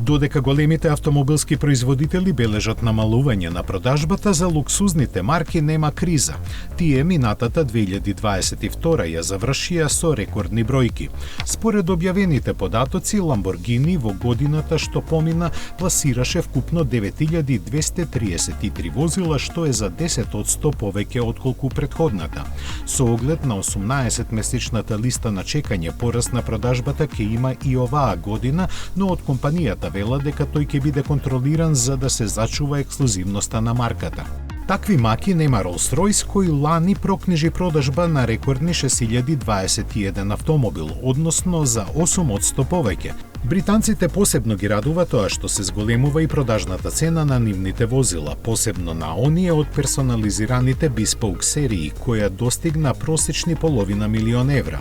Додека големите автомобилски производители бележат намалување на продажбата, за луксузните марки нема криза. Тие минатата 2022 ја завршија со рекордни бројки. Според објавените податоци, Lamborghini во годината што помина пласираше вкупно 9233 возила, што е за 10% повеќе отколку претходната. Со оглед на 18-месечната листа на чекање, пораст на продажбата ќе има и оваа година, но од компанијата велат дека тој ќе биде контролиран за да се зачува ексклузивноста на марката. Такви маки нема Rolls-Royce, кој лани прокнижи продажба на рекордни 6021 автомобил, односно за 8% повеќе. Британците посебно ги радува тоа што се зголемува и продажната цена на нивните возила, посебно на оние од персонализираните bespoke серии, која достигна просечни половина милион евра.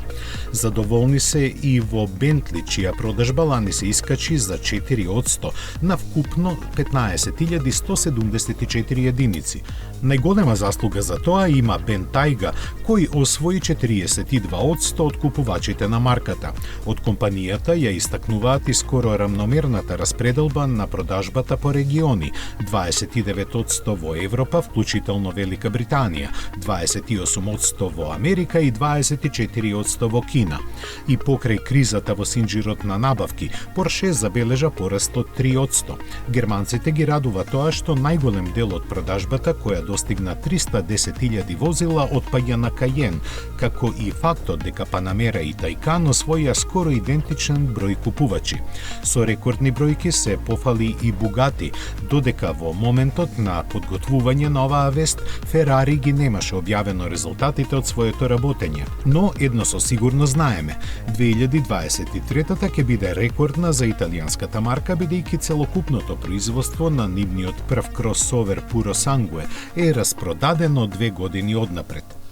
Задоволни се и во Bentley, чија продажба лани се искачи за 4% на вкупно 15.174 единици. Најголема заслуга за тоа има Bentayga, кој освои 42% од купувачите на марката. Од компанијата ја истакнуваат и скоро рамномерната распределба на продажбата по региони, 29% во Европа, вклучително Велика Британија, 28% во Америка и 24% во Кина. И покрај кризата во синџирот на набавки, Porsche забележа пораст од 3%. Германците ги радува тоа што најголем дел од продажбата, која достигна 310.000 возила, отпаѓа на Cayenne, како и фактот дека Panamera и Taycan освоија скоро идентичен број купувачи. Со рекордни бројки се пофали и Bugatti, додека во моментот на подготвување на оваа вест, Ferrari ги немаше објавено резултатите од своето работење. Но едно со сигурно знаеме, 2023-та ќе биде рекордна за италијанската марка, бидејќи целокупното производство на нивниот прв кросовер Puro Sangue е распродадено 2 години однапред.